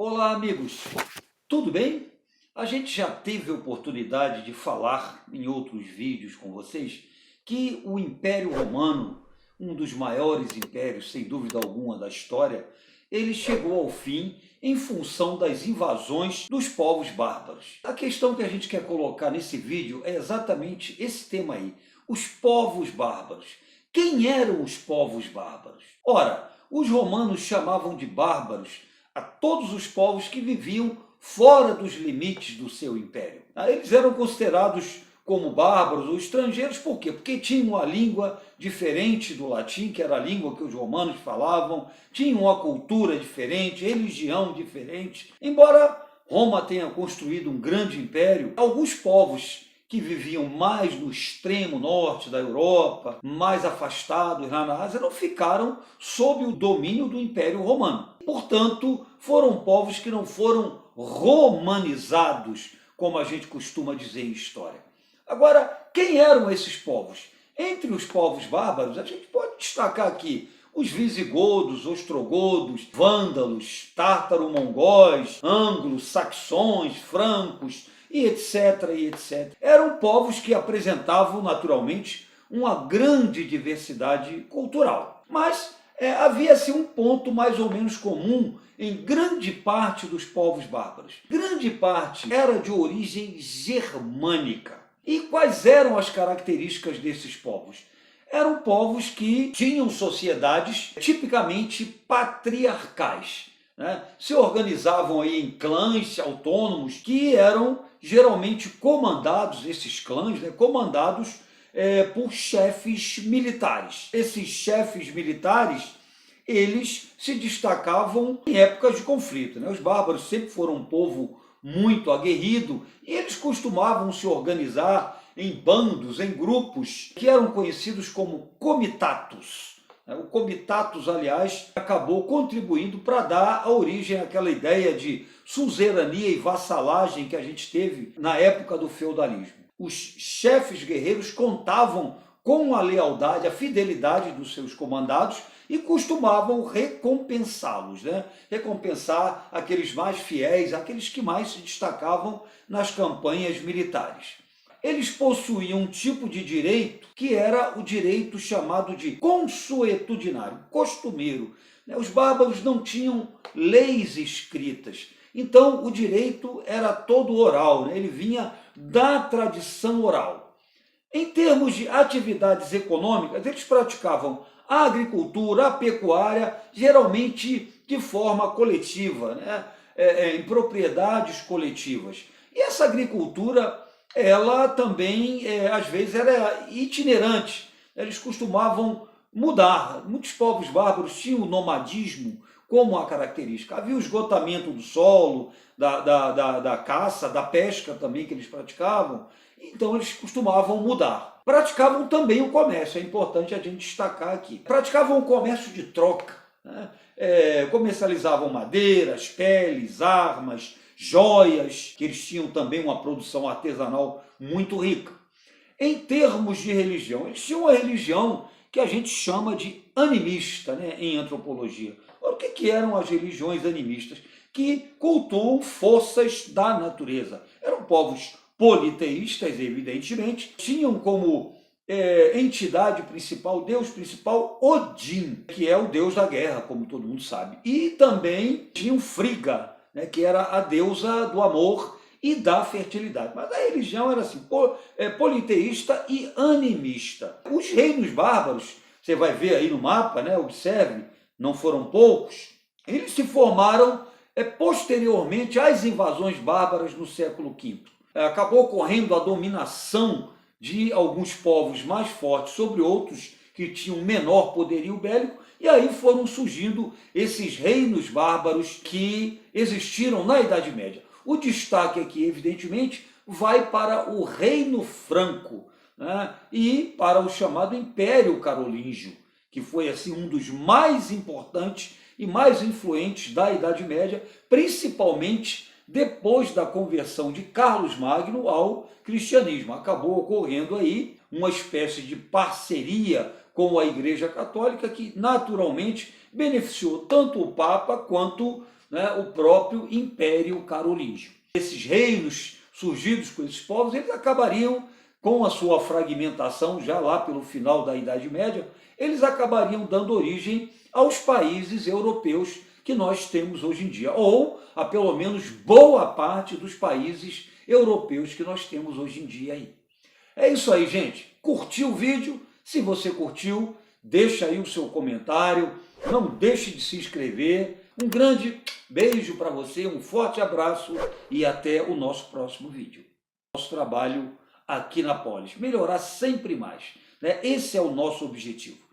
Olá, amigos, tudo bem? A gente já teve a oportunidade de falar em outros vídeos com vocês que o Império Romano, um dos maiores impérios, sem dúvida alguma, da história, ele chegou ao fim em função das invasões dos povos bárbaros. A questão que a gente quer colocar nesse vídeo é exatamente esse tema aí, os povos bárbaros. Quem eram os povos bárbaros? Ora, os romanos chamavam de bárbaros a todos os povos que viviam fora dos limites do seu império. Eles eram considerados como bárbaros ou estrangeiros, por quê? Porque tinham uma língua diferente do latim, que era a língua que os romanos falavam, tinham uma cultura diferente, religião diferente. Embora Roma tenha construído um grande império, alguns povos que viviam mais no extremo norte da Europa, mais afastados lá na Ásia, não ficaram sob o domínio do Império Romano. Portanto, foram povos que não foram romanizados, como a gente costuma dizer em história. Agora, quem eram esses povos? Entre os povos bárbaros, a gente pode destacar aqui os visigodos, ostrogodos, vândalos, tártaro-mongóis, anglos, saxões, francos, e etc, e etc. Eram povos que apresentavam, naturalmente, uma grande diversidade cultural. Mas havia-se um ponto mais ou menos comum em grande parte dos povos bárbaros. Grande parte era de origem germânica. E quais eram as características desses povos? Eram povos que tinham sociedades tipicamente patriarcais, né? Se organizavam aí em clãs autônomos que eram geralmente comandados, esses clãs, né, comandados por chefes militares. Esses chefes militares, eles se destacavam em épocas de conflito, né? Os bárbaros sempre foram um povo muito aguerrido e eles costumavam se organizar em bandos, em grupos, que eram conhecidos como comitatus. O comitatus, aliás, acabou contribuindo para dar a origem àquela ideia de suzerania e vassalagem que a gente teve na época do feudalismo. Os chefes guerreiros contavam com a lealdade, a fidelidade dos seus comandados e costumavam recompensá-los, né? Recompensar aqueles mais fiéis, aqueles que mais se destacavam nas campanhas militares. Eles possuíam um tipo de direito que era o direito chamado de consuetudinário, costumeiro. Os bárbaros não tinham leis escritas, então o direito era todo oral, né? Ele vinha da tradição oral. Em termos de atividades econômicas, eles praticavam a agricultura, a pecuária, geralmente de forma coletiva, né? Em propriedades coletivas. E essa agricultura, ela também, às vezes, era itinerante. Eles costumavam mudar. Muitos povos bárbaros tinham o nomadismo como uma característica. Havia o esgotamento do solo, da caça, da pesca também que eles praticavam. Então, eles costumavam mudar. Praticavam também o comércio, é importante a gente destacar aqui. Praticavam o comércio de troca, né? Comercializavam madeiras, peles, armas, joias, que eles tinham também uma produção artesanal muito rica. Em termos de religião, eles tinham uma religião que a gente chama de animista, né, em antropologia. Ora, o que eram as religiões animistas? Que cultuam forças da natureza. Eram povos politeístas, evidentemente, tinham como entidade principal, deus principal, Odin, que é o deus da guerra, como todo mundo sabe. E também tinham Frigga, né, que era a deusa do amor e da fertilidade. Mas a religião era assim, politeísta e animista. Os reinos bárbaros, você vai ver aí no mapa, né, observe, não foram poucos, eles se formaram posteriormente às invasões bárbaras no século V. Acabou ocorrendo a dominação de alguns povos mais fortes sobre outros que tinham menor poderio bélico, e aí foram surgindo esses reinos bárbaros que existiram na Idade Média. O destaque aqui, evidentemente, vai para o Reino Franco, né, e para o chamado Império Carolíngio, que foi assim um dos mais importantes e mais influentes da Idade Média, principalmente depois da conversão de Carlos Magno ao cristianismo. Acabou ocorrendo aí uma espécie de parceria com a Igreja Católica que naturalmente beneficiou tanto o Papa quanto né, o próprio Império Carolíngio. Esses reinos surgidos com esses povos, eles acabariam, com a sua fragmentação já lá pelo final da Idade Média, eles acabariam dando origem aos países europeus que nós temos hoje em dia, ou a pelo menos boa parte dos países europeus que nós temos hoje em dia aí. É isso aí, gente. Curtiu o vídeo? Se você curtiu, deixa aí o seu comentário, não deixe de se inscrever. Um grande beijo para você, um forte abraço e até o nosso próximo vídeo. Nosso trabalho aqui na Polis, melhorar sempre mais, né? Esse é o nosso objetivo.